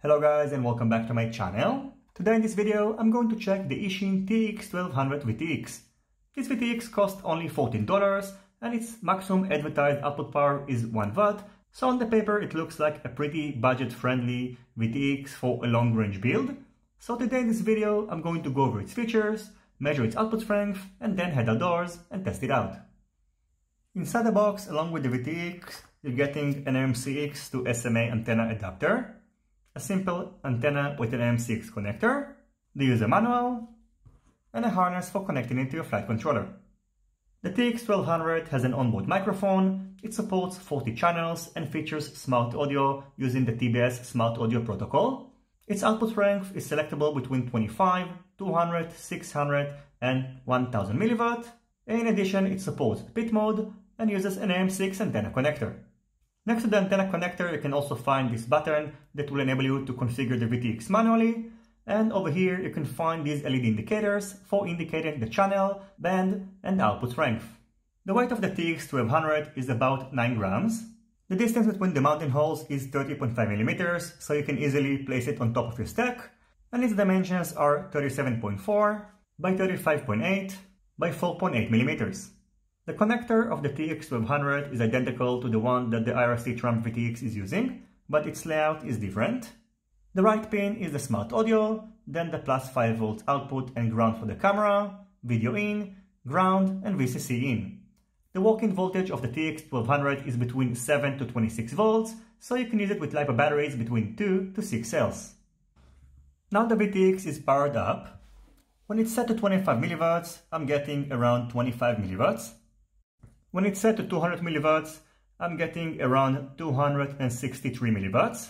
Hello guys and welcome back to my channel. Today in this video I'm going to check the Eachine TX1200 VTX. This VTX costs only $14 and its maximum advertised output power is 1 watt, so on the paper it looks like a pretty budget-friendly VTX for a long-range build. So today in this video I'm going to go over its features, measure its output strength, and then head outdoors and test it out. Inside the box, along with the VTX, you're getting an MMCX to SMA antenna adapter, a simple antenna with an MMCX connector, the user manual, and a harness for connecting it to your flight controller. The TX1200 has an onboard microphone, it supports 40 channels and features smart audio using the TBS smart audio protocol. Its output strength is selectable between 25, 200, 600 and 1000 mW. In addition, it supports pit mode and uses an MMCX antenna connector. Next to the antenna connector, you can also find this button that will enable you to configure the VTX manually. And over here, you can find these LED indicators for indicating the channel, band, and output strength. The weight of the TX1200 is about 9 grams. The distance between the mounting holes is 30.5 millimeters, so you can easily place it on top of your stack. And its dimensions are 37.4 by 35.8 by 4.8 millimeters. The connector of the TX1200 is identical to the one that the IRC Trump VTX is using, but its layout is different. The right pin is the smart audio, then the plus 5 volts output and ground for the camera, video in, ground, and VCC in. The working voltage of the TX1200 is between 7 to 26 volts, so you can use it with LiPo batteries between 2 to 6 cells. Now the VTX is powered up. When it's set to 25 mW, I'm getting around 25 mW. When it's set to 200 mW, I'm getting around 263 mW.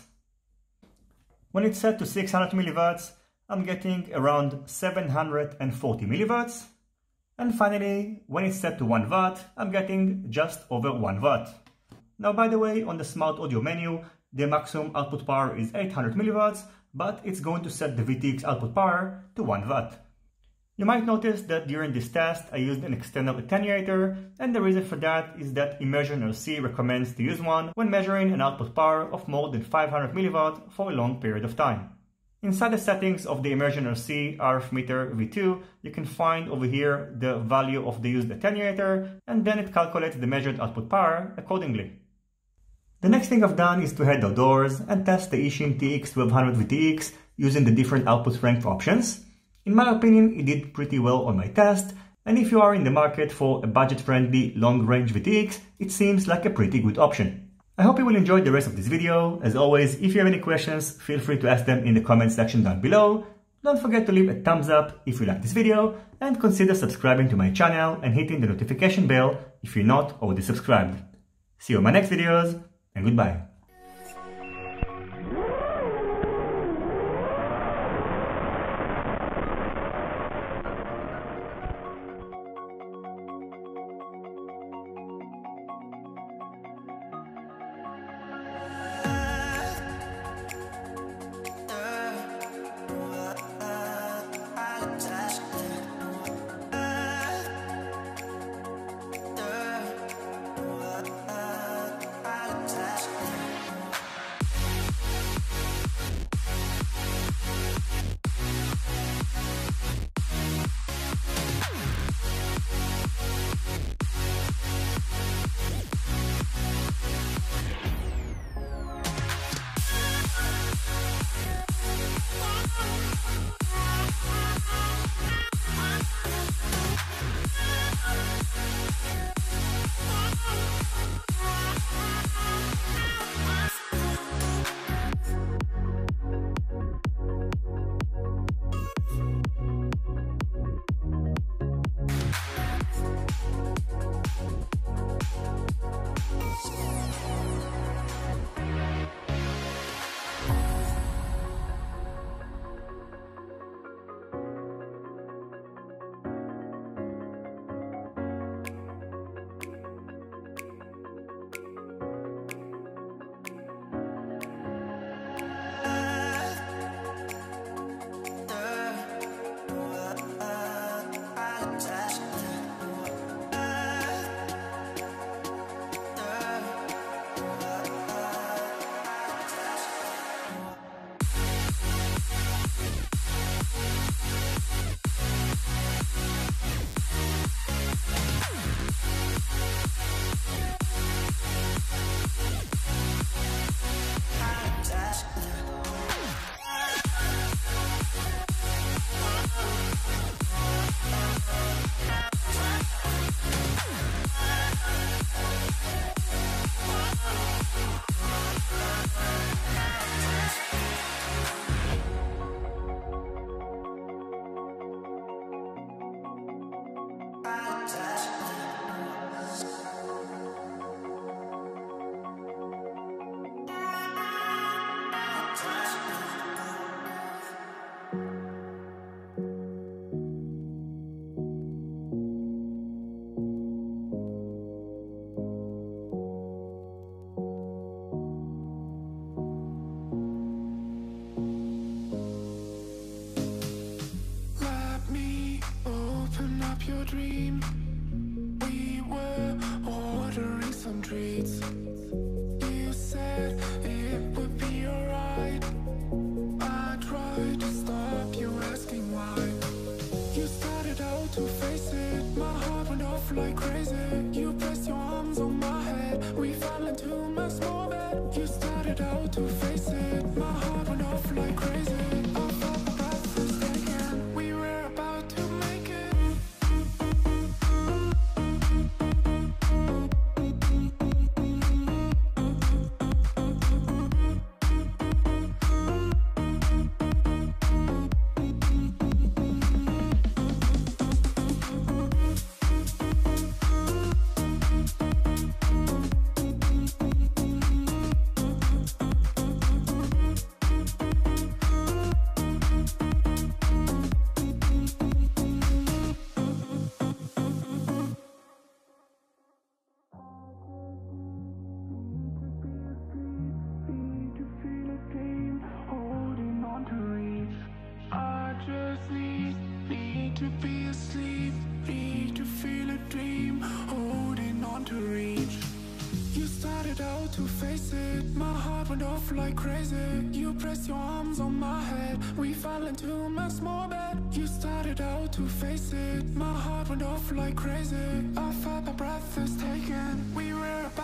When it's set to 600 mW, I'm getting around 740 mW. And finally, when it's set to 1 watt, I'm getting just over 1 watt. Now, by the way, on the smart audio menu, the maximum output power is 800 mW, but it's going to set the VTX output power to 1 watt. You might notice that during this test I used an external attenuator, and the reason for that is that Immersion LC recommends to use one when measuring an output power of more than 500 mW for a long period of time. Inside the settings of the Immersion LC RF meter V2, you can find over here the value of the used attenuator, and then it calculates the measured output power accordingly. The next thing I've done is to head outdoors and test the Eachine TX1200 VTX using the different output strength options. In my opinion, it did pretty well on my test, and if you are in the market for a budget-friendly long-range VTX, it seems like a pretty good option. I hope you will enjoy the rest of this video. As always, if you have any questions, feel free to ask them in the comment section down below. Don't forget to leave a thumbs up if you like this video, and consider subscribing to my channel and hitting the notification bell if you're not already subscribed. See you in my next videos, and goodbye. Attached. started out to face it. My heart went off like crazy. I felt my breath was taken. We were about to make it. Need to be asleep, need to feel a dream, holding on to reach. You started out to face it, my heart went off like crazy. You pressed your arms on my head, we fell into my small bed. You started out to face it, my heart went off like crazy. I felt my breath was taken, we were about